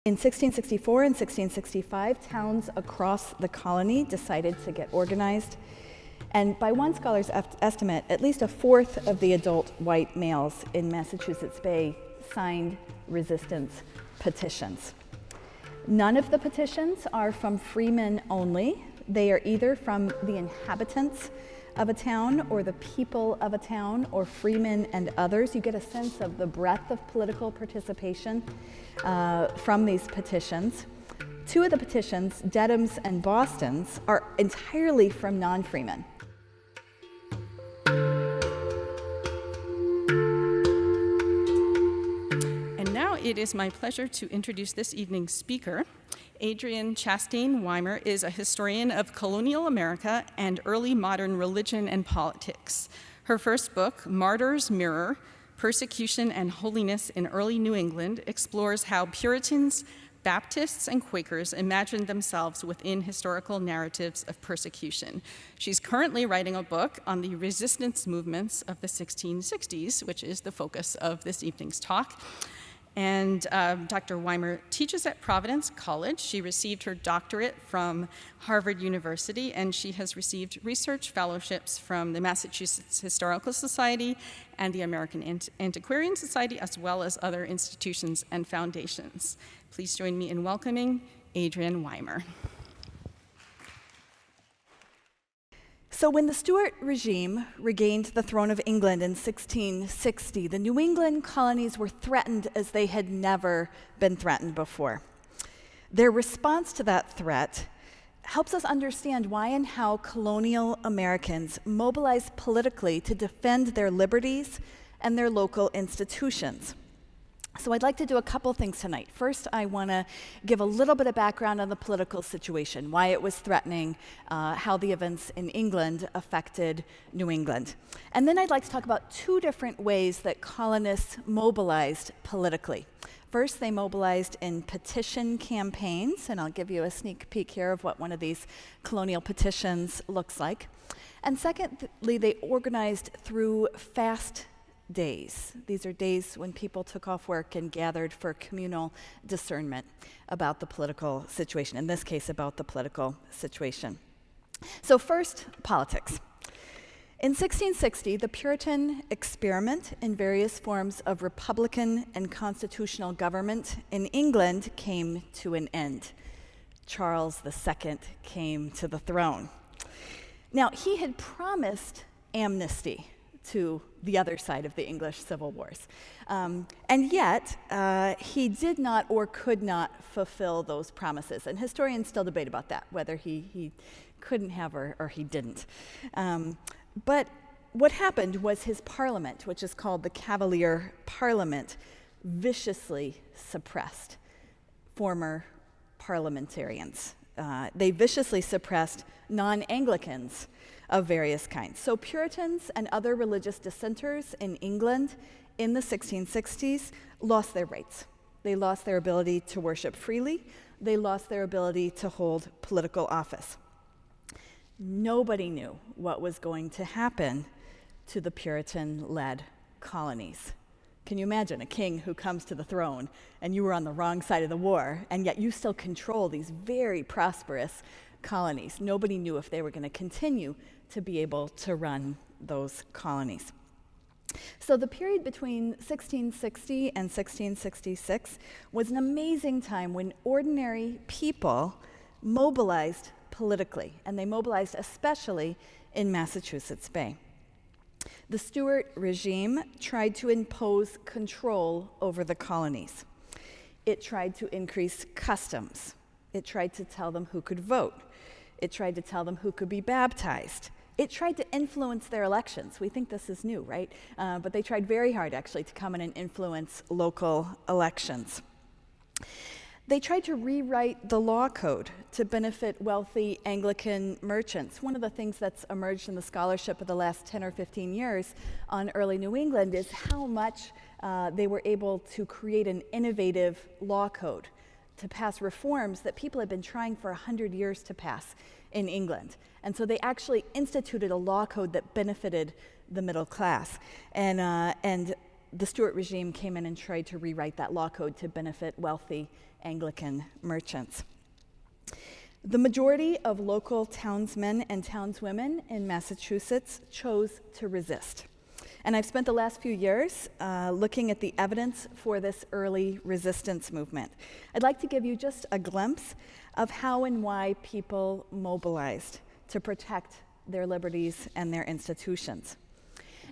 In 1664 and 1665, towns across the colony decided to get organized. And by one scholar's estimate, at least a fourth of the adult white males in Massachusetts Bay signed resistance petitions. None of the petitions are from freemen only. They are either from the inhabitants of a town or the people of a town or freemen and others. You get a sense of the breadth of political participation from these petitions. Two of the petitions, Dedham's and Boston's, are entirely from non-freemen. And now it is my pleasure to introduce this evening's speaker. Adrian Chastain Weimer is a historian of colonial America and early modern religion and politics. Her first book, Martyr's Mirror: Persecution and Holiness in Early New England, explores how Puritans, Baptists, and Quakers imagined themselves within historical narratives of persecution. She's currently writing a book on the resistance movements of the 1660s, which is the focus of this evening's talk. And Dr. Wymer teaches at Providence College. She received her doctorate from Harvard University, and she has received research fellowships from the Massachusetts Historical Society and the American Antiquarian Society, as well as other institutions and foundations. Please join me in welcoming Adrienne Weimer. So when the Stewart Regime regained the throne of England in 1660, the New England colonies were threatened as they had never been threatened before. Their response to that threat helps us understand why and how colonial Americans mobilized politically to defend their liberties and their local institutions. So I'd like to do a couple things tonight. First, I want to give a little bit of background on the political situation, why it was threatening, how the events in England affected New England. And then I'd like to talk about two different ways that colonists mobilized politically. First, they mobilized in petition campaigns, and I'll give you a sneak peek here of what one of these colonial petitions looks like. And secondly, they organized through fast days. These are days when people took off work and gathered for communal discernment about the political situation, in this case about the political situation. So first, politics. In 1660, the Puritan experiment in various forms of republican and constitutional government in England came to an end. Charles II came to the throne. Now, he had promised amnesty to the other side of the English civil wars. And yet, he did not or could not fulfill those promises. And historians still debate about that, whether he couldn't have or he didn't. But what happened was his parliament, which is called the Cavalier Parliament, viciously suppressed former parliamentarians. They viciously suppressed non-Anglicans of various kinds. So Puritans and other religious dissenters in England in the 1660s lost their rights. They lost their ability to worship freely. They lost their ability to hold political office. Nobody knew what was going to happen to the Puritan-led colonies. Can you imagine a king who comes to the throne and you were on the wrong side of the war, and yet you still control these very prosperous colonies? Nobody knew if they were going to continue to be able to run those colonies. So the period between 1660 and 1666 was an amazing time when ordinary people mobilized politically, and they mobilized especially in Massachusetts Bay. The Stewart Regime tried to impose control over the colonies. It tried to increase customs. It tried to tell them who could vote. It tried to tell them who could be baptized. It tried to influence their elections. We think this is new, right? But they tried very hard, actually, to come in and influence local elections. They tried to rewrite the law code to benefit wealthy Anglican merchants. One of the things that's emerged in the scholarship of the last 10 or 15 years on early New England is how much they were able to create an innovative law code to pass reforms that people had been trying for 100 years to pass in England. And so they actually instituted a law code that benefited the middle class. And the Stewart regime came in and tried to rewrite that law code to benefit wealthy Anglican merchants. The majority of local townsmen and townswomen in Massachusetts chose to resist. And I've spent the last few years looking at the evidence for this early resistance movement. I'd like to give you just a glimpse of how and why people mobilized to protect their liberties and their institutions.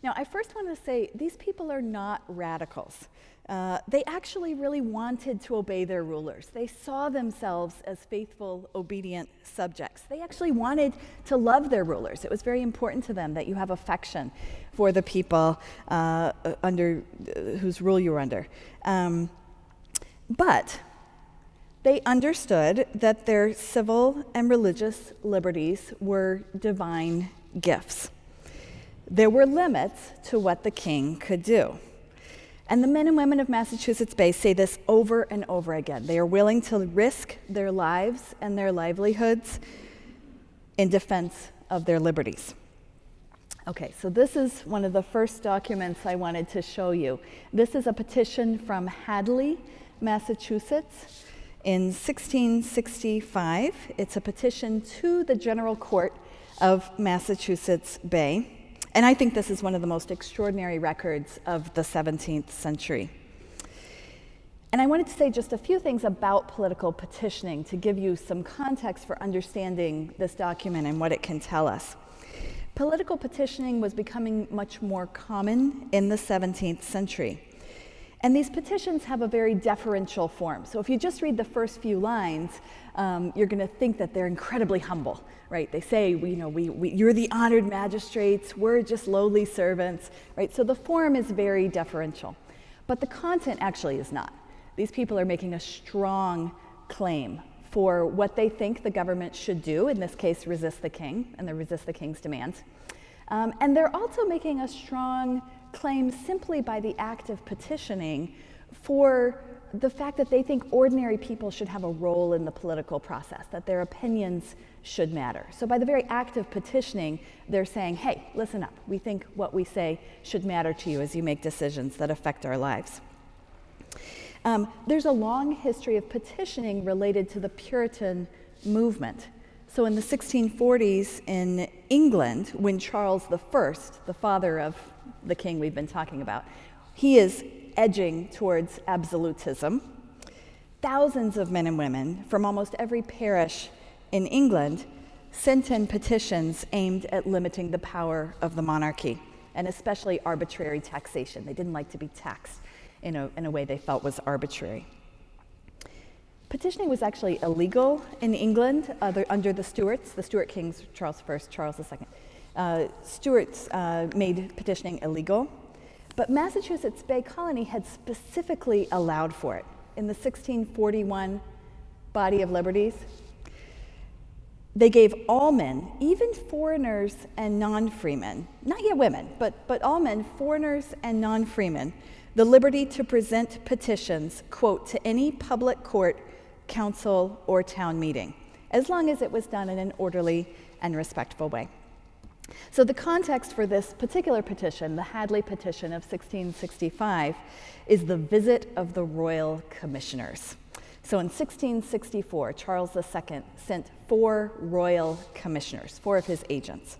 Now, I first want to say these people are not radicals. They actually really wanted to obey their rulers. They saw themselves as faithful, obedient subjects. They actually wanted to love their rulers. It was very important to them that you have affection for the people under whose rule you were under. But they understood that their civil and religious liberties were divine gifts. There were limits to what the king could do. And the men and women of Massachusetts Bay say this over and over again. They are willing to risk their lives and their livelihoods in defense of their liberties. Okay, so this is one of the first documents I wanted to show you. This is a petition from Hadley, Massachusetts in 1665. It's a petition to the General Court of Massachusetts Bay. And I think this is one of the most extraordinary records of the 17th century. And I wanted to say just a few things about political petitioning to give you some context for understanding this document and what it can tell us. Political petitioning was becoming much more common in the 17th century. And these petitions have a very deferential form. So if you just read the first few lines, you're going to think that they're incredibly humble, right? They say, you're the honored magistrates, we're just lowly servants, right? So the form is very deferential. But the content actually is not. These people are making a strong claim for what they think the government should do, in this case, resist the king, and they resist the king's demands. And they're also making a strong claim simply by the act of petitioning for the fact that they think ordinary people should have a role in the political process, that their opinions should matter. So by the very act of petitioning, they're saying, hey, listen up. We think what we say should matter to you as you make decisions that affect our lives. There's a long history of petitioning related to the Puritan movement. So in the 1640s in England, when Charles I, the father of the king we've been talking about, he is edging towards absolutism. Thousands of men and women from almost every parish in England sent in petitions aimed at limiting the power of the monarchy, and especially arbitrary taxation. They didn't like to be taxed in a way they felt was arbitrary. Petitioning was actually illegal in England under the Stuarts, the Stuart kings, Charles I, Charles II. Stuarts made petitioning illegal, but Massachusetts Bay Colony had specifically allowed for it. In the 1641 Body of Liberties, they gave all men, even foreigners and non-freemen, not yet women, but all men, foreigners and non-freemen, the liberty to present petitions, quote, to any public court, council, or town meeting, as long as it was done in an orderly and respectful way. So the context for this particular petition, the Hadley Petition of 1665, is the visit of the royal commissioners. So in 1664, Charles II sent 4 royal commissioners, 4 of his agents,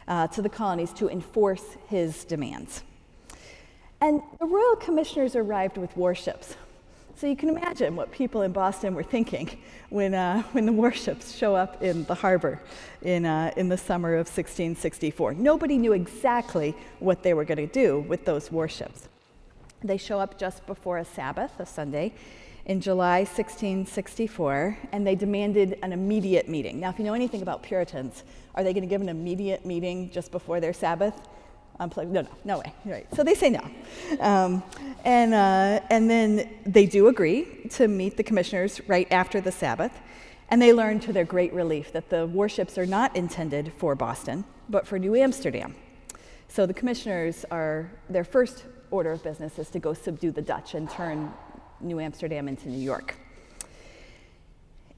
to the colonies to enforce his demands. And the royal commissioners arrived with warships. So you can imagine what people in Boston were thinking when the warships show up in the harbor in the summer of 1664. Nobody knew exactly what they were going to do with those warships. They show up just before a Sabbath, a Sunday, in July 1664, and they demanded an immediate meeting. Now, if you know anything about Puritans, are they going to give an immediate meeting just before their Sabbath? No way. Right. So they say no. And then they do agree to meet the commissioners right after the Sabbath, and they learn to their great relief that the warships are not intended for Boston, but for New Amsterdam. So the commissioners their first order of business is to go subdue the Dutch and turn New Amsterdam into New York.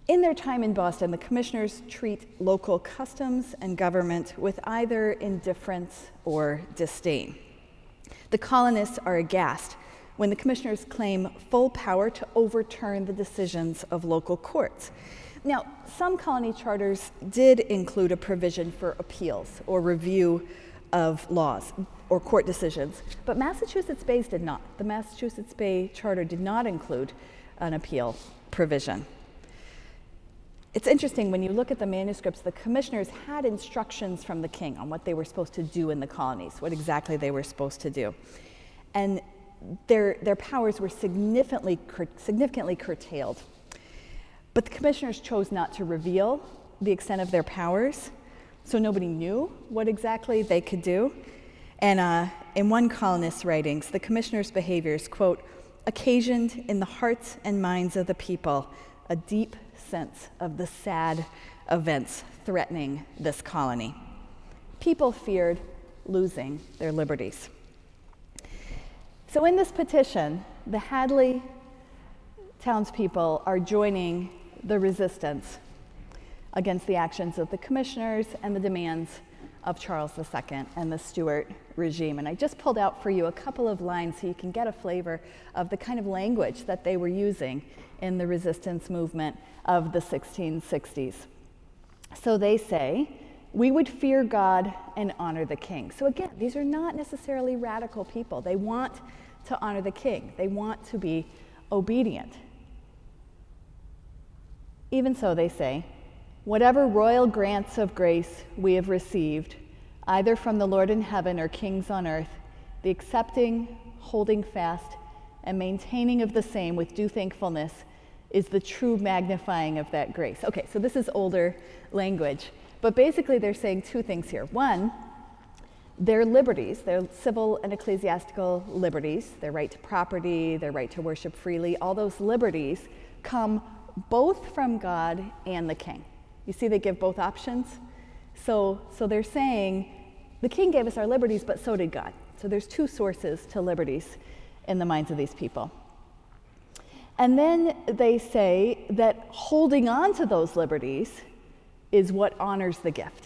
In their time in Boston, the commissioners treat local customs and government with either indifference or disdain. The colonists are aghast when the commissioners claim full power to overturn the decisions of local courts. Now, some colony charters did include a provision for appeals or review of laws or court decisions, but Massachusetts Bay's did not. The Massachusetts Bay Charter did not include an appeal provision. It's interesting, when you look at the manuscripts, the commissioners had instructions from the king on what they were supposed to do in the colonies, what exactly they were supposed to do. And their powers were significantly curtailed. But the commissioners chose not to reveal the extent of their powers, so nobody knew what exactly they could do. And in one colonist's writings, the commissioners' behaviors, quote, occasioned in the hearts and minds of the people a deep sense of the sad events threatening this colony. People feared losing their liberties. So in this petition, the Hadley townspeople are joining the resistance against the actions of the commissioners and the demands of Charles II and the Stewart regime. And I just pulled out for you a couple of lines so you can get a flavor of the kind of language that they were using in the resistance movement of the 1660s. So they say, we would fear God and honor the king. So again, these are not necessarily radical people. They want to honor the king. They want to be obedient. Even so, they say, whatever royal grants of grace we have received, either from the Lord in heaven or kings on earth, the accepting, holding fast, and maintaining of the same with due thankfulness is the true magnifying of that grace. Okay, so this is older language, but basically they're saying two things here. One, their liberties, their civil and ecclesiastical liberties, their right to property, their right to worship freely, all those liberties come both from God and the king. You see, they give both options. So they're saying, the king gave us our liberties, but so did God. So there's two sources to liberties in the minds of these people. And then they say that holding on to those liberties is what honors the gift.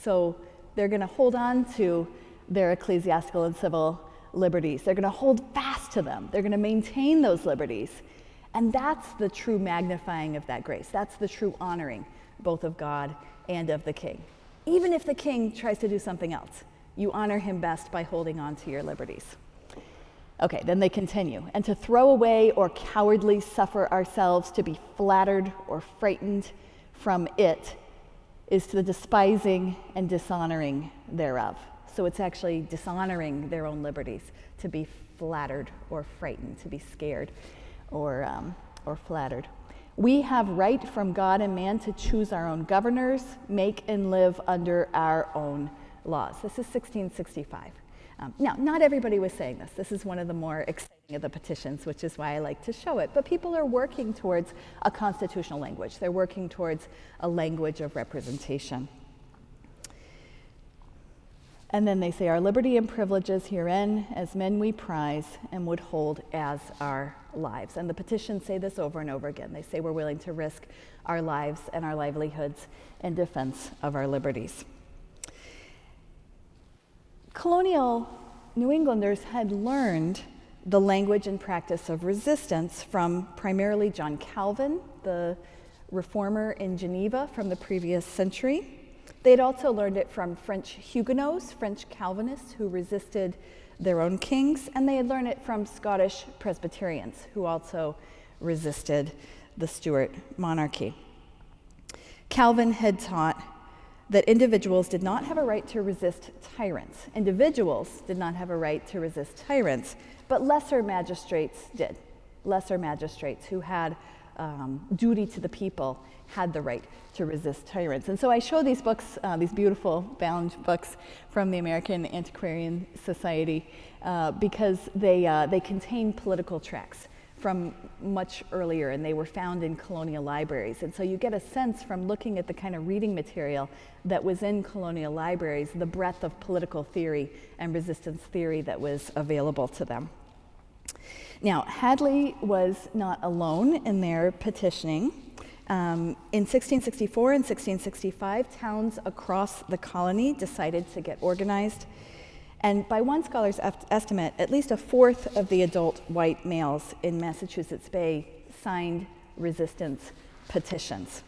So they're going to hold on to their ecclesiastical and civil liberties. They're going to hold fast to them. They're going to maintain those liberties. And that's the true magnifying of that grace. That's the true honoring, both of God and of the king. Even if the king tries to do something else, you honor him best by holding on to your liberties. Okay, then they continue. And to throw away or cowardly suffer ourselves to be flattered or frightened from it is to the despising and dishonoring thereof. So it's actually dishonoring their own liberties to be flattered or frightened, to be scared or flattered. We have right from God and man to choose our own governors, make and live under our own laws. This is 1665. Now, not everybody was saying this. This is one of the more exciting of the petitions, which is why I like to show it. But people are working towards a constitutional language. They're working towards a language of representation. And then they say, our liberty and privileges herein, as men we prize and would hold as our lives. And the petitions say this over and over again. They say we're willing to risk our lives and our livelihoods in defense of our liberties. Colonial New Englanders had learned the language and practice of resistance from primarily John Calvin, the reformer in Geneva from the previous century. They had also learned it from French Huguenots, French Calvinists who resisted their own kings, and they had learned it from Scottish Presbyterians who also resisted the Stuart monarchy. Calvin had taught that individuals did not have a right to resist tyrants. Individuals did not have a right to resist tyrants, but lesser magistrates did. Lesser magistrates who had duty to the people had the right to resist tyrants. And so I show these books, these beautiful bound books from the American Antiquarian Society because they contain political tracts from much earlier, and they were found in colonial libraries. And so you get a sense from looking at the kind of reading material that was in colonial libraries, the breadth of political theory and resistance theory that was available to them. Now, Hadley was not alone in their petitioning. In 1664 and 1665, towns across the colony decided to get organized, And by one scholar's estimate, at least a fourth of the adult white males in Massachusetts Bay signed resistance petitions.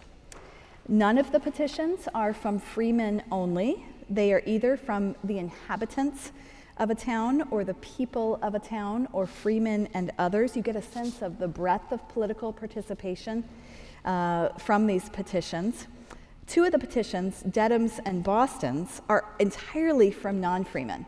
None of the petitions are from freemen only. They are either from the inhabitants of a town or the people of a town or freemen and others. You get a sense of the breadth of political participation from these petitions. Two of the petitions, Dedham's and Boston's, are entirely from non-freemen.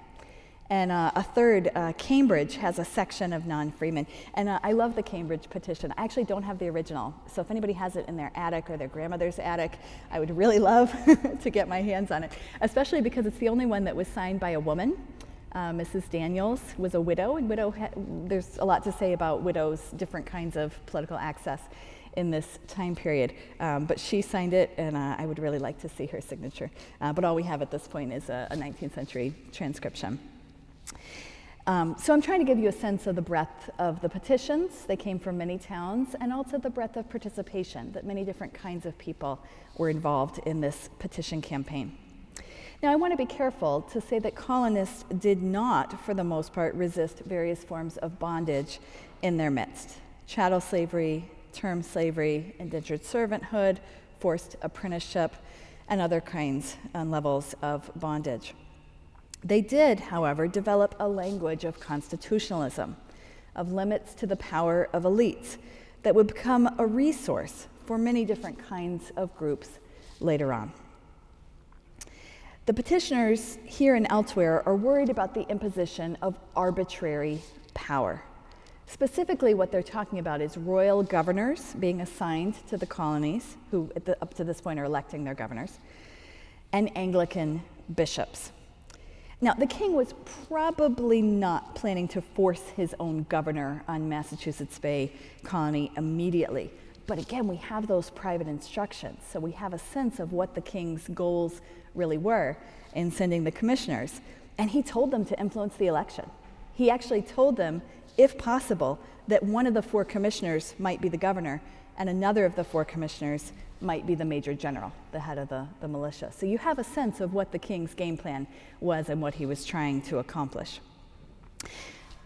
And a third, Cambridge, has a section of non-freemen. And I love the Cambridge petition. I actually don't have the original. So if anybody has it in their attic or their grandmother's attic, I would really love to get my hands on it, especially because it's the only one that was signed by a woman. Mrs. Daniels was a widow, and there's a lot to say about widows' different kinds of political access in this time period. But she signed it, and I would really like to see her signature. But all we have at this point is a 19th century transcription. So I'm trying to give you a sense of the breadth of the petitions. They came from many towns, and also the breadth of participation, that many different kinds of people were involved in this petition campaign. Now, I want to be careful to say that colonists did not, for the most part, resist various forms of bondage in their midst. Chattel slavery, term slavery, indentured servanthood, forced apprenticeship, and other kinds and levels of bondage. They did, however, develop a language of constitutionalism, of limits to the power of elites, that would become a resource for many different kinds of groups later on. The petitioners here and elsewhere are worried about the imposition of arbitrary power. Specifically, what they're talking about is royal governors being assigned to the colonies, who up to this point are electing their governors, and Anglican bishops. Now, the king was probably not planning to force his own governor on Massachusetts Bay Colony immediately. But again, we have those private instructions, so we have a sense of what the king's goals really were in sending the commissioners. And he told them to influence the election. He actually told them, if possible, that one of the four commissioners might be the governor, and another of the four commissioners might be the major general, the head of the militia. So you have a sense of what the king's game plan was and what he was trying to accomplish.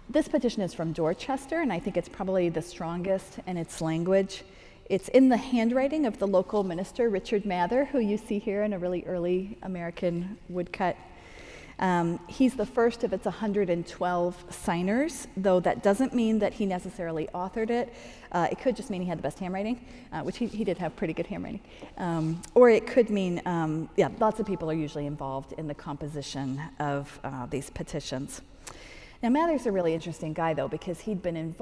This petition is from Dorchester, and I think it's probably the strongest in its language. It's in the handwriting of the local minister, Richard Mather, who you see here in a really early American woodcut. He's the first of its 112 signers, though that doesn't mean that he necessarily authored it. It could just mean he had the best handwriting, which he did have pretty good handwriting. Or it could mean, lots of people are usually involved in the composition of these petitions. Now, Mather's a really interesting guy, though, because he'd been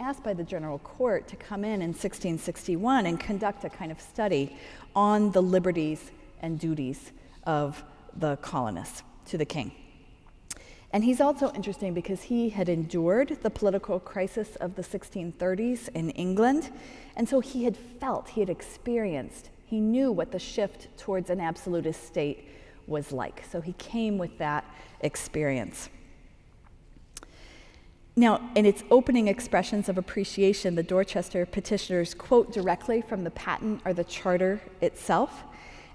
asked by the General Court to come in 1661 and conduct a kind of study on the liberties and duties of the colonists to the king. And he's also interesting because he had endured the political crisis of the 1630s in England, and so he had experienced, he knew what the shift towards an absolutist state was like. So he came with that experience. Now, in its opening expressions of appreciation, the Dorchester petitioners quote directly from the patent or the charter itself.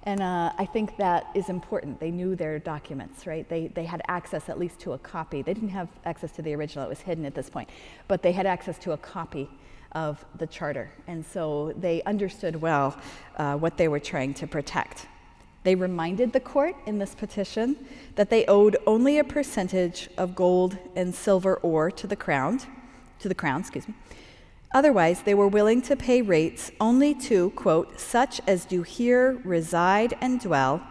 And I think that is important. They knew their documents, right? They had access at least to a copy. They didn't have access to the original, it was hidden at this point. But they had access to a copy of the charter. And so they understood well what they were trying to protect. They reminded the court in this petition that they owed only a percentage of gold and silver ore to the crown. Otherwise, they were willing to pay rates only to, quote, such as do here reside and dwell,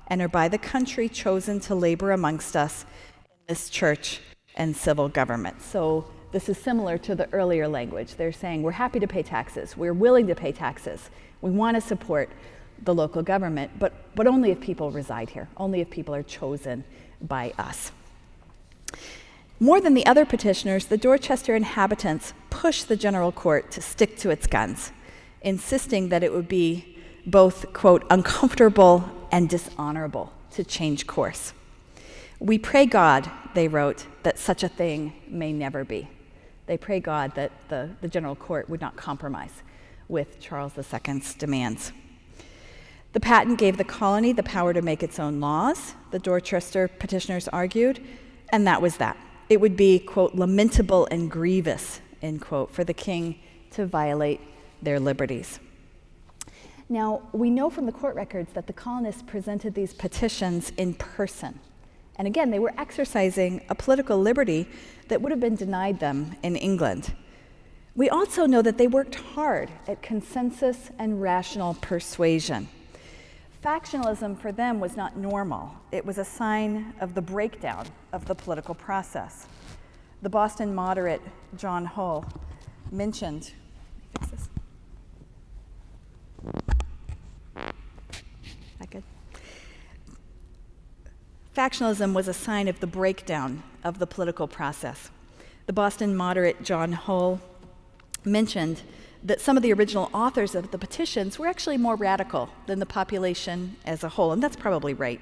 and are by the country chosen to labor amongst us in this church and civil government. So this is similar to the earlier language. They're saying, we're happy to pay taxes, we're willing to pay taxes, we want to support the local government, but only if people reside here, only if people are chosen by us. More than the other petitioners, the Dorchester inhabitants pushed the General Court to stick to its guns, insisting that it would be both, quote, uncomfortable and dishonorable to change course. We pray God, they wrote, that such a thing may never be. They pray God that the General Court would not compromise with Charles II's demands. The patent gave the colony the power to make its own laws, the Dorchester petitioners argued, And that was that. It would be, quote, lamentable and grievous, end quote, for the king to violate their liberties. Now, we know from the court records that the colonists presented these petitions in person. And again, they were exercising a political liberty that would have been denied them in England. We also know that they worked hard at consensus and rational persuasion. Factionalism for them was not normal. It was a sign of the breakdown of the political process. The Boston moderate John Hull mentioned, fix this. That good? Factionalism was a sign of the breakdown of the political process. The Boston moderate John Hull mentioned that some of the original authors of the petitions were actually more radical than the population as a whole, and that's probably right.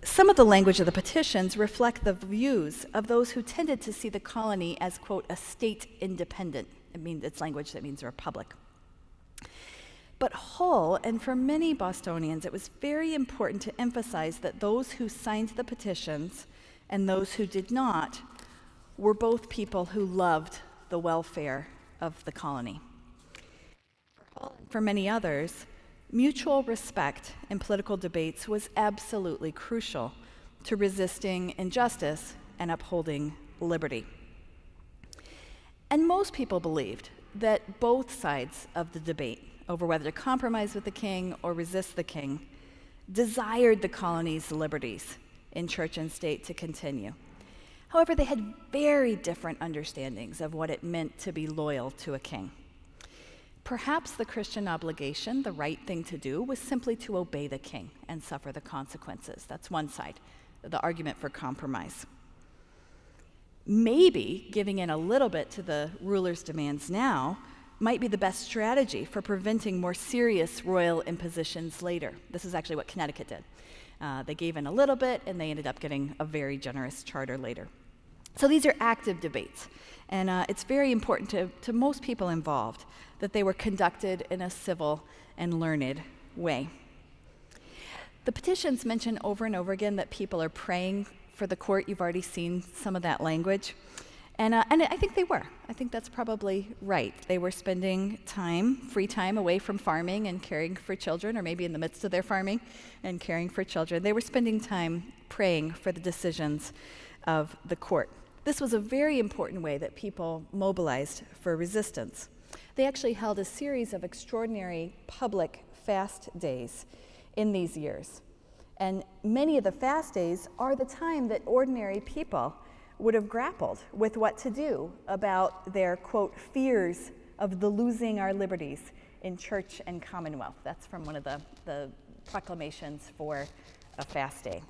Some of the language of the petitions reflect the views of those who tended to see the colony as, quote, a state independent. It's language that means a republic. But Hull, and for many Bostonians, it was very important to emphasize that those who signed the petitions and those who did not were both people who loved the welfare of the colony. For many others, mutual respect in political debates was absolutely crucial to resisting injustice and upholding liberty. And most people believed that both sides of the debate over whether to compromise with the king or resist the king desired the colony's liberties in church and state to continue. However, they had very different understandings of what it meant to be loyal to a king. Perhaps the Christian obligation, the right thing to do, was simply to obey the king and suffer the consequences. That's one side, the argument for compromise. Maybe giving in a little bit to the ruler's demands now might be the best strategy for preventing more serious royal impositions later. This is actually what Connecticut did. They gave in a little bit, and they ended up getting a very generous charter later. So these are active debates, and it's very important to most people involved that they were conducted in a civil and learned way. The petitions mention over and over again that people are praying for the court. You've already seen some of that language. And I think they were. I think that's probably right. They were spending time, free time, away from farming and caring for children, or maybe in the midst of their farming and caring for children. They were spending time praying for the decisions of the court. This was a very important way that people mobilized for resistance. They actually held a series of extraordinary public fast days in these years. And many of the fast days are the time that ordinary people would have grappled with what to do about their, quote, fears of the losing our liberties in church and commonwealth. That's from one of the proclamations for a fast day.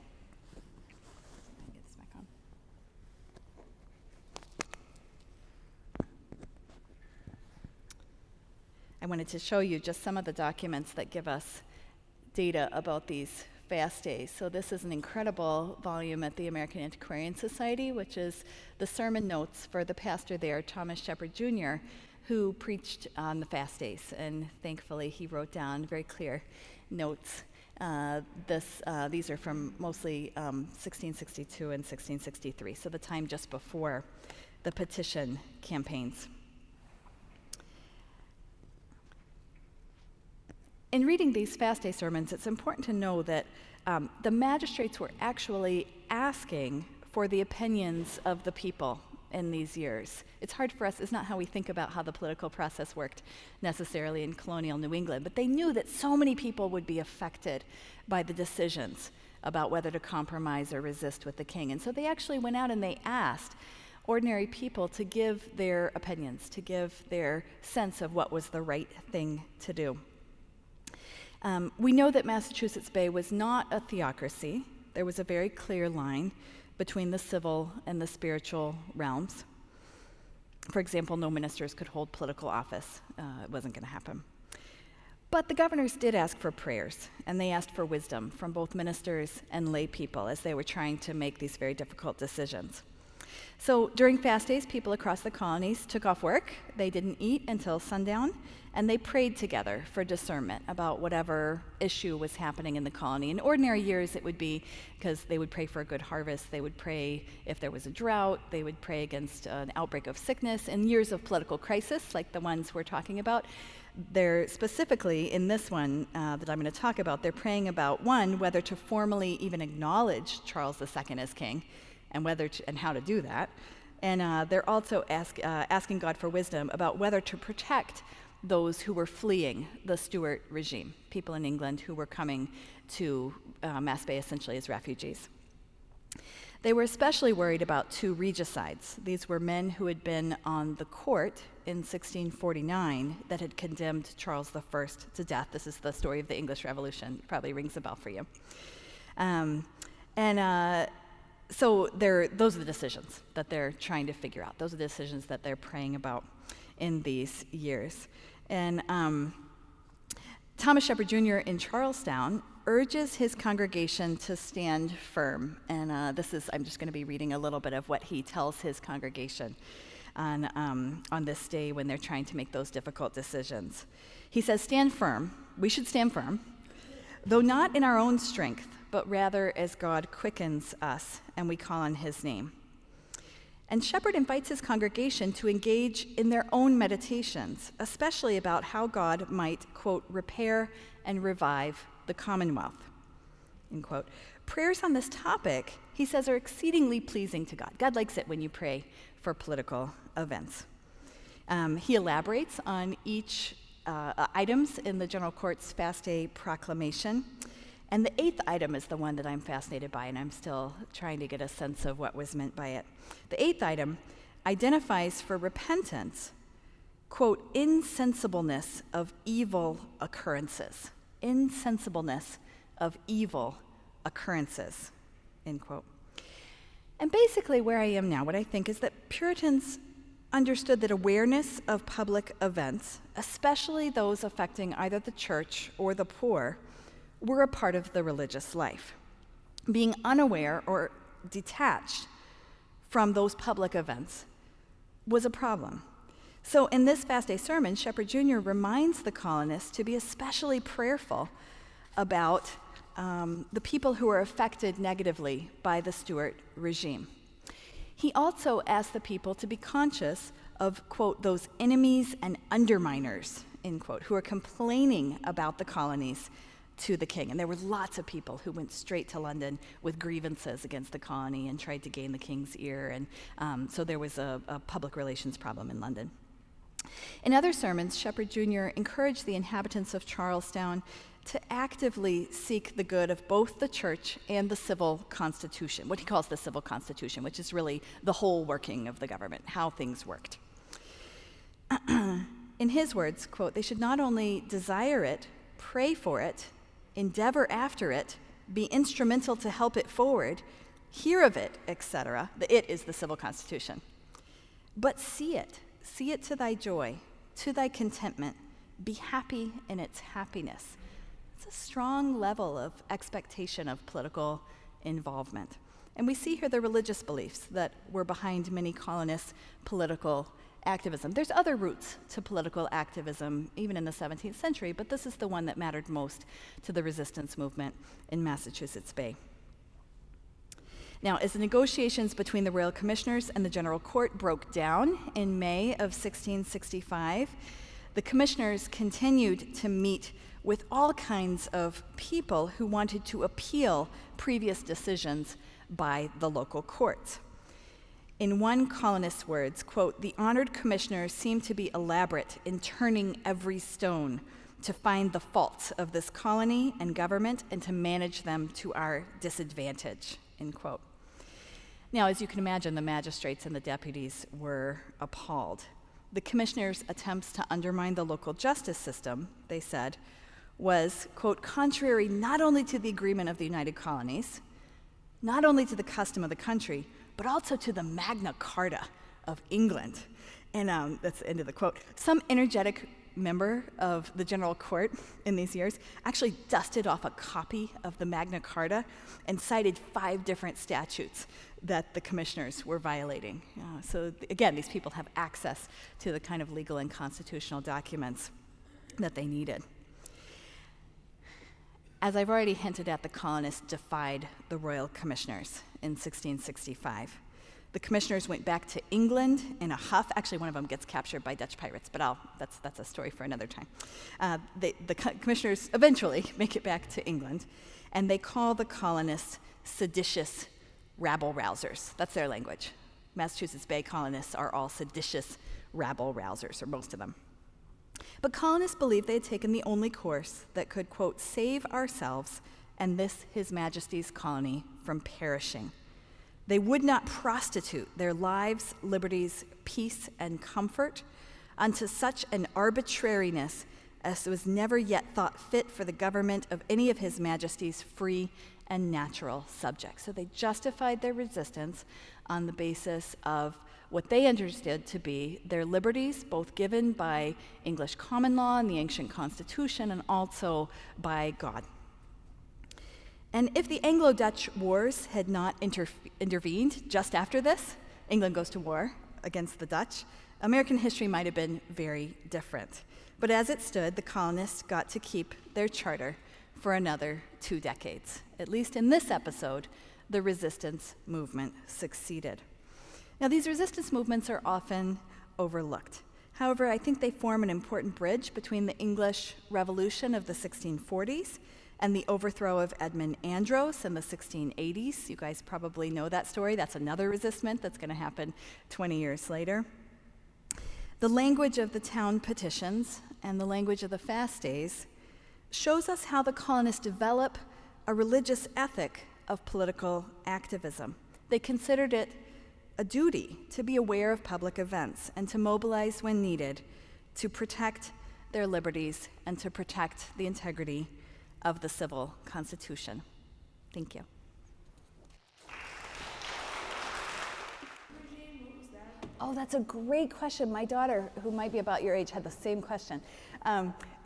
I wanted to show you just some of the documents that give us data about these fast days. So this is an incredible volume at the American Antiquarian Society, which is the sermon notes for the pastor there, Thomas Shepard Jr., who preached on the fast days. And thankfully, he wrote down very clear notes. These are from mostly 1662 and 1663, so the time just before the petition campaigns. In reading these fast day sermons, it's important to know that the magistrates were actually asking for the opinions of the people in these years. It's hard for us, it's not how we think about how the political process worked necessarily in colonial New England, but they knew that so many people would be affected by the decisions about whether to compromise or resist with the king. And so they actually went out and they asked ordinary people to give their opinions, to give their sense of what was the right thing to do. We know that Massachusetts Bay was not a theocracy. There was a very clear line between the civil and the spiritual realms. For example, no ministers could hold political office. It wasn't going to happen. But the governors did ask for prayers, and they asked for wisdom from both ministers and lay people as they were trying to make these very difficult decisions. So during fast days, people across the colonies took off work. They didn't eat until sundown, and they prayed together for discernment about whatever issue was happening in the colony. In ordinary years, it would be because they would pray for a good harvest. They would pray if there was a drought. They would pray against an outbreak of sickness. In years of political crisis, like the ones we're talking about, they're specifically, in this one that I'm going to talk about, they're praying about, one, whether to formally even acknowledge Charles II as king, and how to do that. And they're also asking God for wisdom about whether to protect those who were fleeing the Stewart regime, people in England who were coming to Mass Bay essentially as refugees. They were especially worried about two regicides. These were men who had been on the court in 1649 that had condemned Charles I to death. This is the story of the English Revolution. Probably rings a bell for you. So those are the decisions that they're trying to figure out. Those are the decisions that they're praying about in these years. And Thomas Shepard Jr. in Charlestown urges his congregation to stand firm. And I'm just going to be reading a little bit of what he tells his congregation on this day when they're trying to make those difficult decisions. He says, "Stand firm. We should stand firm, though not in our own strength, but rather as God quickens us and we call on his name." And Shepard invites his congregation to engage in their own meditations, especially about how God might, quote, repair and revive the Commonwealth, end quote. Prayers on this topic, he says, are exceedingly pleasing to God. God likes it when you pray for political events. He elaborates on each items in the General Court's Fast Day proclamation. And the 8th item is the one that I'm fascinated by, and I'm still trying to get a sense of what was meant by it. The 8th item identifies for repentance, quote, insensibleness of evil occurrences. Insensibleness of evil occurrences, end quote. And basically where I am now, what I think is that Puritans understood that awareness of public events, especially those affecting either the church or the poor, were a part of the religious life. Being unaware or detached from those public events was a problem. So in this Fast Day sermon, Shepard Jr. reminds the colonists to be especially prayerful about the people who are affected negatively by the Stewart regime. He also asks the people to be conscious of, quote, those enemies and underminers, end quote, who are complaining about the colonies to the king. And there were lots of people who went straight to London with grievances against the colony and tried to gain the king's ear. And so there was a public relations problem in London. In other sermons, Shepard Jr. encouraged the inhabitants of Charlestown to actively seek the good of both the church and the civil constitution, what he calls the civil constitution, which is really the whole working of the government, how things worked. In his words, quote, they should not only desire it, pray for it, endeavor after it, be instrumental to help it forward, hear of it, etc. The it is the civil constitution. But see it to thy joy, to thy contentment, be happy in its happiness. It's a strong level of expectation of political involvement. And we see here the religious beliefs that were behind many colonists' political activism. There's other roots to political activism, even in the 17th century, but this is the one that mattered most to the resistance movement in Massachusetts Bay. Now, as the negotiations between the royal commissioners and the General Court broke down in May of 1665, the commissioners continued to meet with all kinds of people who wanted to appeal previous decisions by the local courts. In one colonist's words, quote, the honored commissioners seem to be elaborate in turning every stone to find the faults of this colony and government and to manage them to our disadvantage, end quote. Now, as you can imagine, the magistrates and the deputies were appalled. The commissioners' attempts to undermine the local justice system, they said, was, quote, contrary not only to the agreement of the United Colonies, not only to the custom of the country, but also to the Magna Carta of England. And that's the end of the quote. Some energetic member of the General Court in these years actually dusted off a copy of the Magna Carta and cited 5 different statutes that the commissioners were violating. So again, these people have access to the kind of legal and constitutional documents that they needed. As I've already hinted at, the colonists defied the royal commissioners in 1665. The commissioners went back to England in a huff. Actually, one of them gets captured by Dutch pirates, but that's a story for another time. The commissioners eventually make it back to England, and they call the colonists seditious rabble-rousers. That's their language. Massachusetts Bay colonists are all seditious rabble-rousers, or most of them. But colonists believed they had taken the only course that could, quote, save ourselves and this His Majesty's colony from perishing. They would not prostitute their lives, liberties, peace, and comfort unto such an arbitrariness as was never yet thought fit for the government of any of His Majesty's free and natural subjects. So they justified their resistance on the basis of what they understood to be their liberties, both given by English common law and the ancient constitution, and also by God. And if the Anglo-Dutch wars had not intervened just after this, England goes to war against the Dutch, American history might have been very different. But as it stood, the colonists got to keep their charter for another 2 decades. At least in this episode, the resistance movement succeeded. Now, these resistance movements are often overlooked. However, I think they form an important bridge between the English Revolution of the 1640s and the overthrow of Edmund Andros in the 1680s. You guys probably know that story. That's another resistance that's going to happen 20 years later. The language of the town petitions and the language of the fast days shows us how the colonists develop a religious ethic of political activism. They considered it a duty to be aware of public events and to mobilize when needed to protect their liberties and to protect the integrity of the civil constitution. Thank you. Oh, that's a great question. My daughter, who might be about your age, had the same question.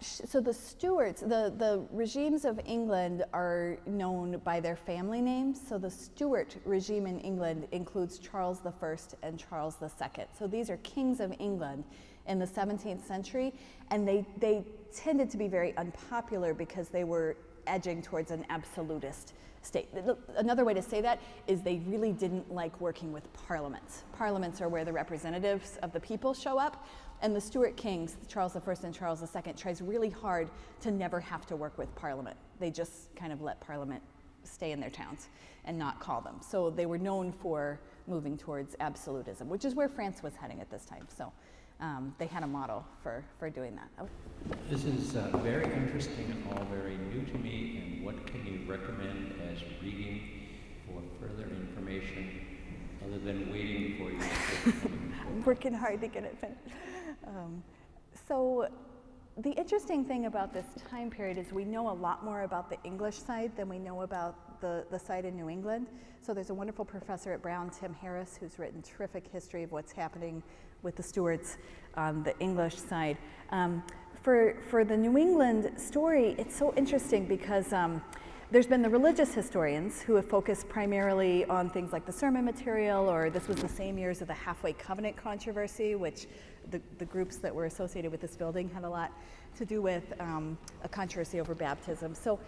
So the Stuarts, the regimes of England are known by their family names. So the Stewart regime in England includes Charles I and Charles II. So these are kings of England in the 17th century, and they tended to be very unpopular because they were edging towards an absolutist state. Another way to say that is they really didn't like working with parliaments. Parliaments are where the representatives of the people show up, and the Stuart kings, Charles I and Charles II, tries really hard to never have to work with Parliament. They just kind of let Parliament stay in their towns and not call them. So they were known for moving towards absolutism, which is where France was heading at this time. So they had a model for doing that. Oh. This is very interesting and all very new to me. And what can you recommend as reading for further information other than waiting for your script? I'm working hard to get it finished. So the interesting thing about this time period is we know a lot more about the English side than we know about the side in New England. So there's a wonderful professor at Brown, Tim Harris, who's written terrific history of what's happening with the Stuarts on the English side. For the New England story, it's so interesting because there's been the religious historians who have focused primarily on things like the sermon material, or this was the same years of the halfway covenant controversy, which the groups that were associated with this building had a lot to do with a controversy over baptism. So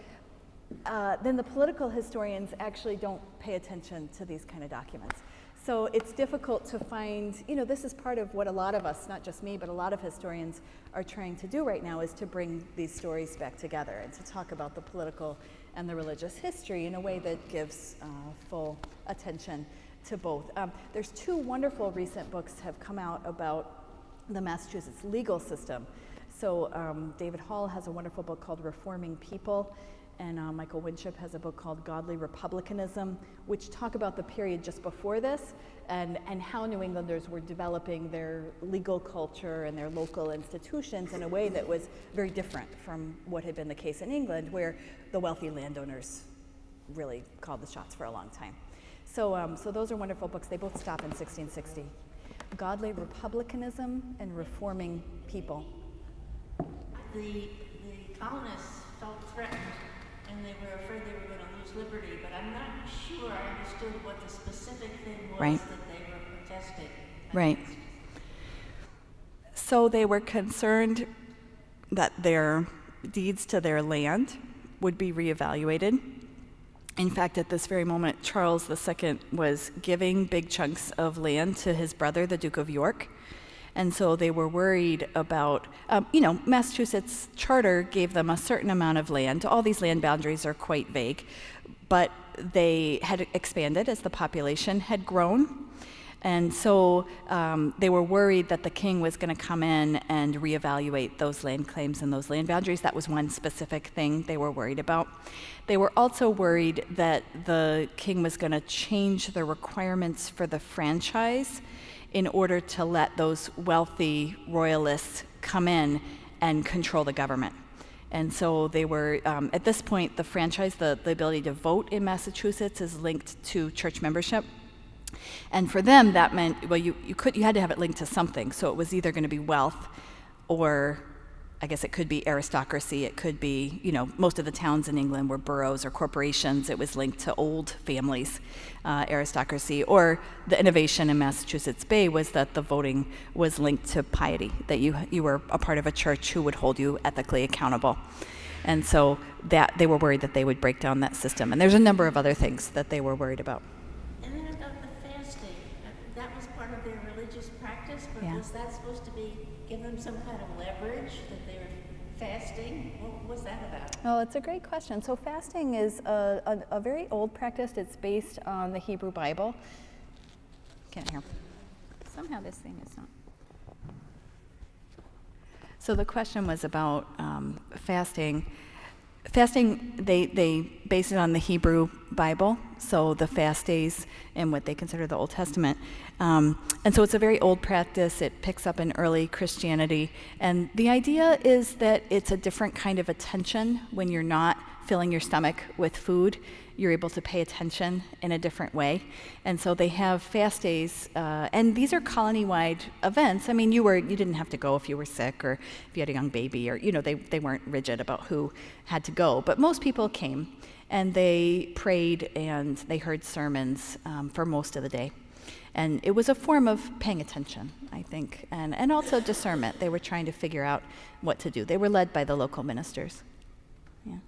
then the political historians actually don't pay attention to these kind of documents. So it's difficult to find, this is part of what a lot of us, not just me, but a lot of historians are trying to do right now, is to bring these stories back together and to talk about the political and the religious history in a way that gives full attention to both. There's 2 wonderful recent books have come out about the Massachusetts legal system. So David Hall has a wonderful book called Reforming People, and Michael Winship has a book called Godly Republicanism, which talk about the period just before this and how New Englanders were developing their legal culture and their local institutions in a way that was very different from what had been the case in England, where the wealthy landowners really called the shots for a long time. So those are wonderful books. They both stop in 1660. Godly Republicanism and Reforming People. the colonists felt threatened and they were afraid they were going to lose liberty, but I'm not sure I understood what the specific thing was Right. that they were protesting Right. against. So they were concerned that their deeds to their land would be reevaluated. In fact, at this very moment, Charles II was giving big chunks of land to his brother, the Duke of York. And so they were worried about, Massachusetts charter gave them a certain amount of land. All these land boundaries are quite vague, but they had expanded as the population had grown. And so they were worried that the king was going to come in and reevaluate those land claims and those land boundaries. That was one specific thing they were worried about. They were also worried that the king was going to change the requirements for the franchise in order to let those wealthy royalists come in and control the government. And so they were, at this point, the franchise, the ability to vote in Massachusetts is linked to church membership. And for them, that meant, well, you had to have it linked to something. So it was either going to be wealth, or I guess it could be aristocracy. It could be, most of the towns in England were boroughs or corporations. It was linked to old families, aristocracy. Or the innovation in Massachusetts Bay was that the voting was linked to piety, that you were a part of a church who would hold you ethically accountable. And so that they were worried that they would break down that system. And there's a number of other things that they were worried about. And then about the fasting, that was part of their religious practice, but Yeah. was that supposed to give them some kind of leverage that they were fasting? What was that about? Oh, it's a great question. So fasting is a very old practice. It's based on the Hebrew Bible. Can't hear. Somehow this thing is not. So the question was about fasting. Fasting, they base it on the Hebrew Bible, so the fast days and what they consider the Old Testament. And so it's a very old practice. It picks up in early Christianity. And the idea is that it's a different kind of attention when you're not filling your stomach with food. You're able to pay attention in a different way. And so they have fast days, and these are colony-wide events. I mean, you didn't have to go if you were sick or if you had a young baby, or they weren't rigid about who had to go. But most people came, and they prayed and they heard sermons for most of the day. And it was a form of paying attention, I think, and also discernment. They were trying to figure out what to do. They were led by the local ministers. Yeah.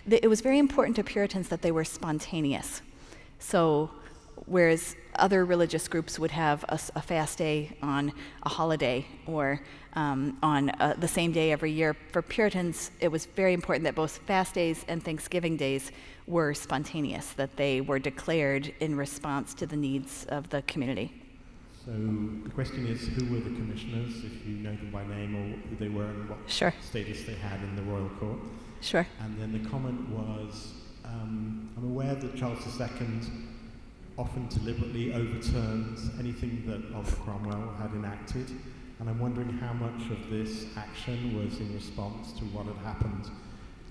It was very important to Puritans that they were spontaneous. So whereas other religious groups would have a fast day on a holiday or on the same day every year, for Puritans it was very important that both fast days and Thanksgiving days were spontaneous, that they were declared in response to the needs of the community. So the question is, who were the commissioners, if you know them by name, or who they were and what Sure. status they had in the royal court? Sure. And then the comment was, I'm aware that Charles II often deliberately overturns anything that Oliver Cromwell had enacted, and I'm wondering how much of this action was in response to what had happened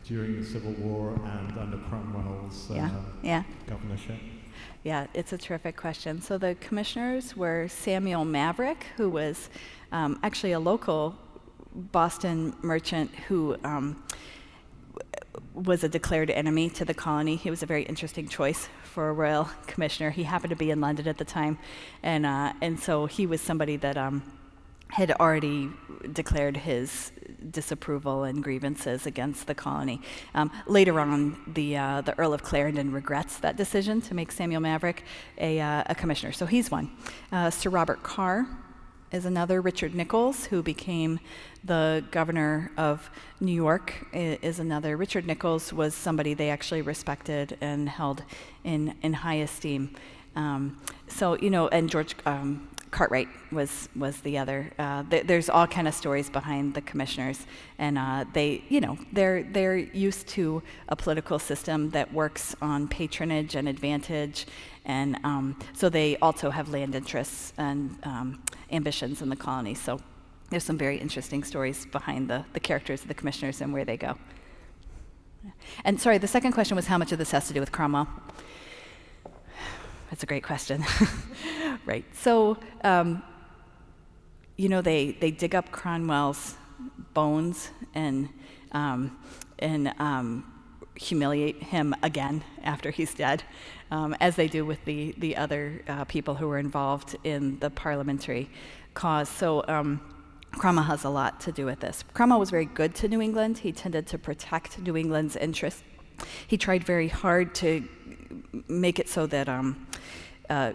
during the Civil War and under Cromwell's governorship. Yeah, it's a terrific question. So the commissioners were Samuel Maverick, who was actually a local Boston merchant who was a declared enemy to the colony. He was a very interesting choice for a royal commissioner. He happened to be in London at the time, and so he was somebody that had already declared his disapproval and grievances against the colony. Later on, the Earl of Clarendon regrets that decision to make Samuel Maverick a commissioner. So he's one. Sir Robert Carr is another. Richard Nicolls, who became the governor of New York, is another. Richard Nicolls was somebody they actually respected and held in high esteem. And George Cartwright was the other. There's all kind of stories behind the commissioners, and they're used to a political system that works on patronage and advantage, and so they also have land interests and ambitions in the colony. So there's some very interesting stories behind the characters of the commissioners and where they go. And sorry, the second question was how much of this has to do with Cromwell? That's a great question. Right. So, they dig up Cromwell's bones and humiliate him again after he's dead, as they do with the other people who were involved in the parliamentary cause. So Cromwell has a lot to do with this. Cromwell was very good to New England. He tended to protect New England's interests. He tried very hard to make it so that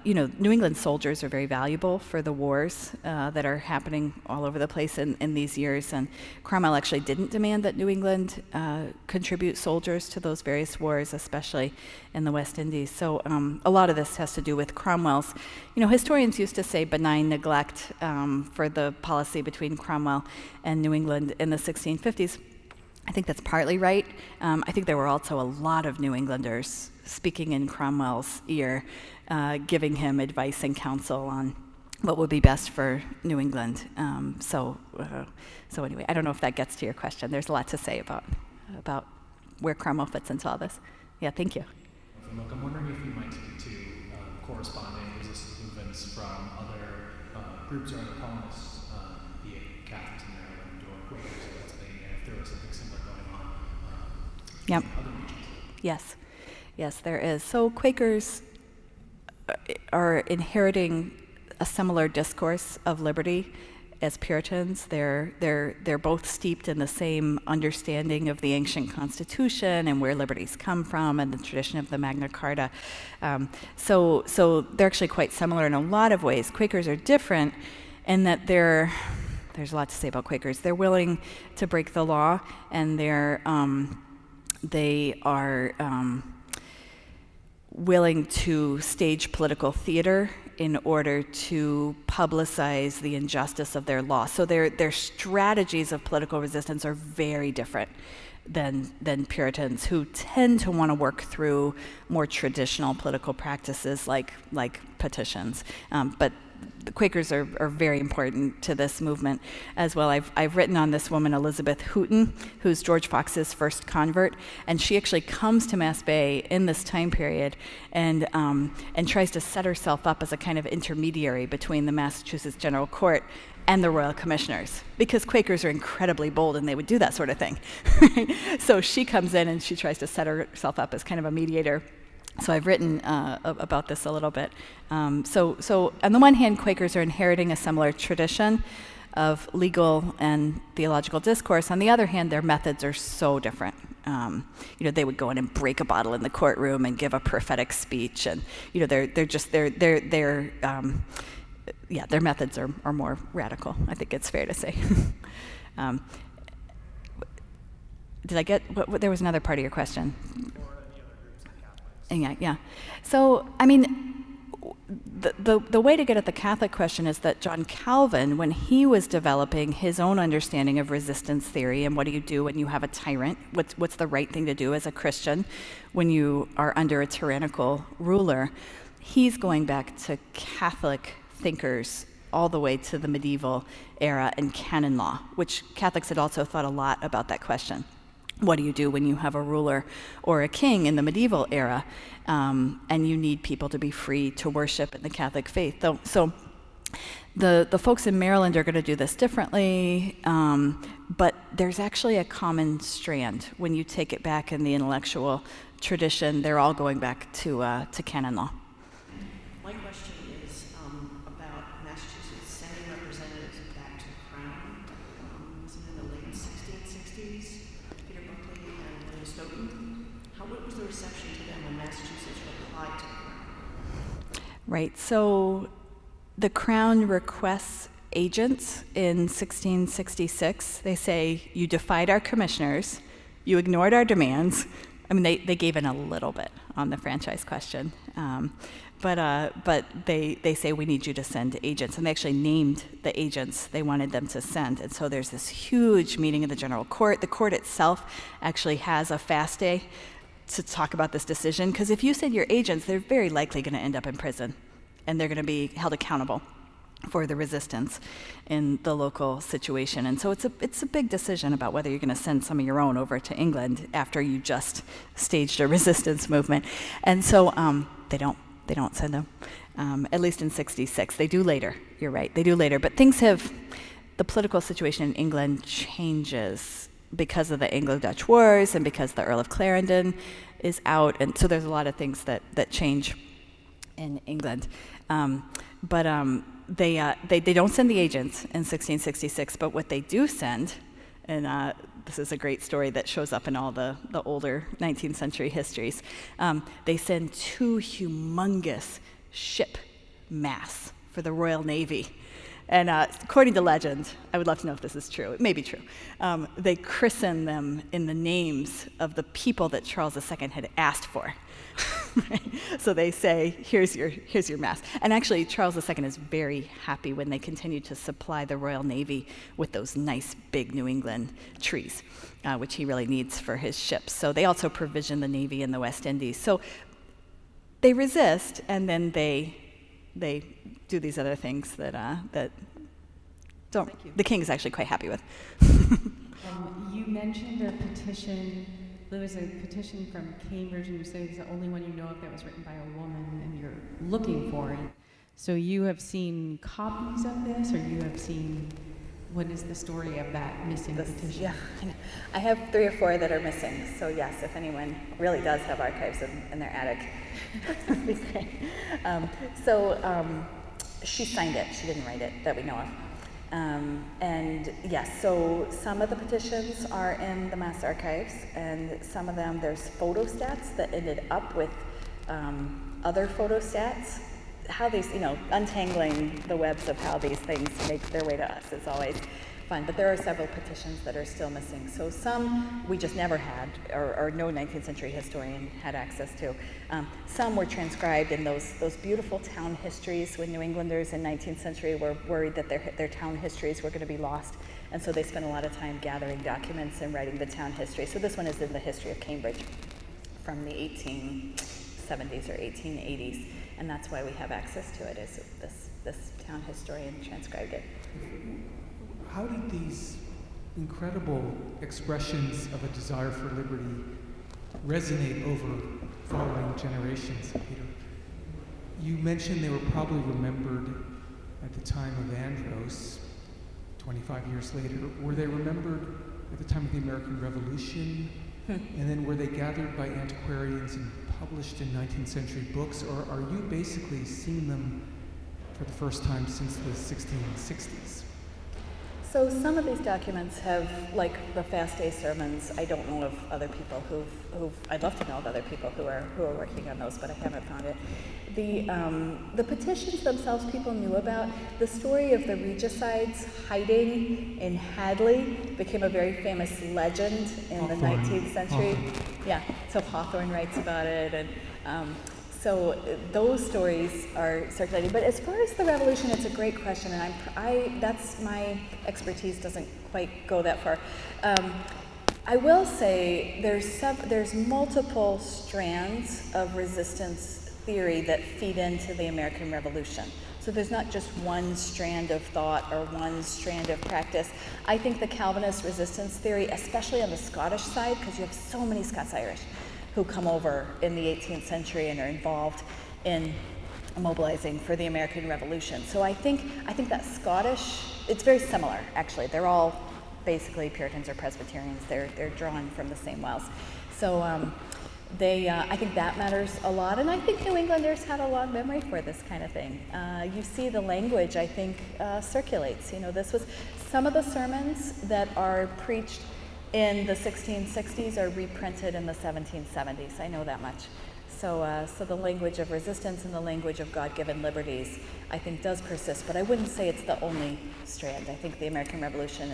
New England soldiers are very valuable for the wars that are happening all over the place in these years. And Cromwell actually didn't demand that New England contribute soldiers to those various wars, especially in the West Indies. So a lot of this has to do with Cromwell's, historians used to say benign neglect for the policy between Cromwell and New England in the 1650s. I think that's partly right. I think there were also a lot of New Englanders speaking in Cromwell's ear, giving him advice and counsel on what would be best for New England. So anyway, I don't know if that gets to your question. There's a lot to say about where Cromwell fits into all this. Yeah, thank you. Look, I'm wondering if you might speak to corresponding resistance movements from other groups or other colonists, be it Catholics in Maryland or Quakers in Pennsylvania, if there was something similar going on Yep. in other regions. Yes, there is. So Quakers are inheriting a similar discourse of liberty as Puritans. They're both steeped in the same understanding of the ancient Constitution and where liberties come from and the tradition of the Magna Carta. So they're actually quite similar in a lot of ways. Quakers are different in that there's a lot to say about Quakers. They're willing to break the law, and they are willing to stage political theater in order to publicize the injustice of their law. So their strategies of political resistance are very different than Puritans, who tend to want to work through more traditional political practices like petitions. But the Quakers are very important to this movement as well. I've written on this woman, Elizabeth Hooton, who's George Fox's first convert, and she actually comes to Mass Bay in this time period and tries to set herself up as a kind of intermediary between the Massachusetts General Court and the Royal Commissioners, because Quakers are incredibly bold and they would do that sort of thing. So she comes in and she tries to set herself up as kind of a mediator. So I've written about this a little bit. So on the one hand, Quakers are inheriting a similar tradition of legal and theological discourse. On the other hand, their methods are so different. They would go in and break a bottle in the courtroom and give a prophetic speech, and their methods are more radical. I think it's fair to say. Did I get? There was another part of your question. Yeah. So, the way to get at the Catholic question is that John Calvin, when he was developing his own understanding of resistance theory and what do you do when you have a tyrant, what's the right thing to do as a Christian when you are under a tyrannical ruler, he's going back to Catholic thinkers all the way to the medieval era and canon law, which Catholics had also thought a lot about that question. What do you do when you have a ruler or a king in the medieval era, and you need people to be free to worship in the Catholic faith? So the folks in Maryland are going to do this differently, but there's actually a common strand. When you take it back in the intellectual tradition, they're all going back to canon law. My question is about Massachusetts sending representatives back to the Crown. Was it in the late 1660s? Peter Buckley and William Stoughton. What was the reception to them when Massachusetts replied to the Crown? Right. So the Crown requests agents in 1666. They say, you defied our commissioners, you ignored our demands. They gave in a little bit on the franchise question, but they say we need you to send agents, and they actually named the agents they wanted them to send. And so there's this huge meeting in the General Court. The court itself actually has a fast day to talk about this decision, because if you send your agents, they're very likely going to end up in prison, and they're going to be held accountable for the resistance in the local situation. And so it's a big decision about whether you're going to send some of your own over to England after you just staged a resistance movement. And so they don't send them, at least in 66. They do later, you're right, they do later. But things have the political situation in England changes because of the Anglo-Dutch Wars and because the Earl of Clarendon is out, and so there's a lot of things that change in England. They don't send the agents in 1666, but what they do send, and this is a great story that shows up in all the older 19th century histories, they send 2 humongous ship masts for the Royal Navy. And according to legend, I would love to know if this is true, it may be true, they christen them in the names of the people that Charles II had asked for. So they say, here's your mast. And actually, Charles II is very happy when they continue to supply the Royal Navy with those nice big New England trees, which he really needs for his ships. So they also provision the Navy in the West Indies. So they resist, and then they do these other things that the king is actually quite happy with. You mentioned a petition. There was a petition from Cambridge, and you said it's the only one you know of that was written by a woman, and you're looking for it. So you have seen copies of this, or you have seen, what is the story of that missing petition? Yeah, I have 3 or 4 that are missing. So yes, if anyone really does have archives in their attic, that'd be great. She signed it. She didn't write it that we know of. And yes, so some of the petitions are in the mass archives, and some of them there's photostats that ended up with other photostats. How these, untangling the webs of how these things make their way to us is always fun. But there are several petitions that are still missing. So some we just never had, or no 19th century historian had access to. Some were transcribed in those beautiful town histories when New Englanders in 19th century were worried that their town histories were going to be lost. And so they spent a lot of time gathering documents and writing the town history. So this one is in the history of Cambridge from the 1870s or 1880s. And that's why we have access to it, is this town historian transcribed it. How did these incredible expressions of a desire for liberty resonate over following generations, Peter? You mentioned they were probably remembered at the time of Andros, 25 years later. Were they remembered at the time of the American Revolution? And then were they gathered by antiquarians and published in 19th century books? Or are you basically seeing them for the first time since the 1660s? So some of these documents have, like the fast day sermons, I don't know of other people who've I'd love to know of other people who are working on those, but I haven't found it. The petitions themselves people knew about. The story of the regicides hiding in Hadley became a very famous legend in the 19th century. Yeah, so Hawthorne writes about it, and so those stories are circulating. But as far as the revolution, it's a great question, and that's my expertise doesn't quite go that far. I will say there's multiple strands of resistance theory that feed into the American Revolution. So there's not just one strand of thought or one strand of practice. I think the Calvinist resistance theory, especially on the Scottish side, because you have so many Scots-Irish who come over in the 18th century and are involved in mobilizing for the American Revolution. So I think that Scottish, it's very similar, actually. They're all basically Puritans or Presbyterians. They're drawn from the same wells. So I think that matters a lot, and I think New Englanders had a long memory for this kind of thing. You see the language, I think, circulates. This was some of the sermons that are preached in the 1660s are reprinted in the 1770s. I know that much. So the language of resistance and the language of God-given liberties, I think, does persist. But I wouldn't say it's the only strand. I think the American Revolution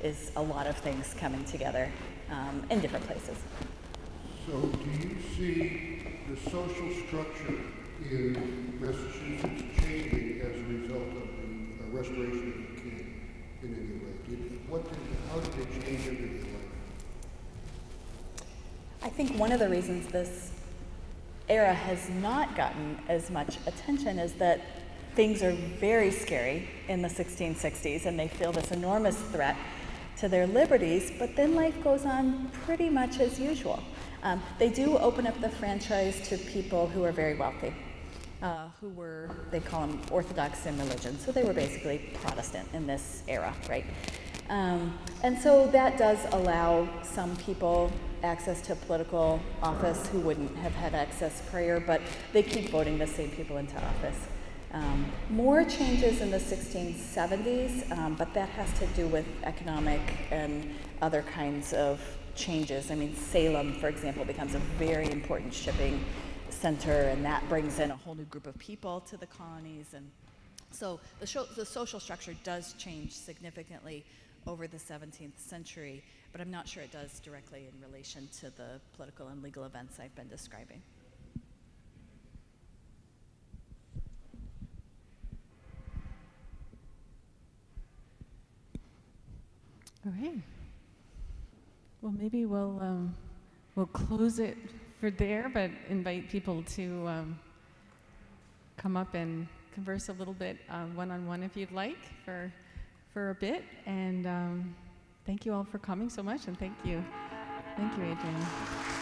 is a lot of things coming together in different places. So do you see the social structure in Massachusetts changing as a result of the restoration of the king in any way? How did they change everyday life? I think one of the reasons this era has not gotten as much attention is that things are very scary in the 1660s, and they feel this enormous threat to their liberties, but then life goes on pretty much as usual. They do open up the franchise to people who are very wealthy. who were, they call them Orthodox in religion. So they were basically Protestant in this era, right? And so that does allow some people access to political office who wouldn't have had access prior, but they keep voting the same people into office. More changes in the 1670s, but that has to do with economic and other kinds of changes. I mean, Salem, for example, becomes a very important shipping center, and that brings in a whole new group of people to the colonies. And so the social structure does change significantly over the 17th century, but I'm not sure it does directly in relation to the political and legal events I've been describing. All right. Well, maybe we'll close it for there, but invite people to come up and converse a little bit one-on-one if you'd like for a bit. And thank you all for coming so much, and thank you, Adrienne.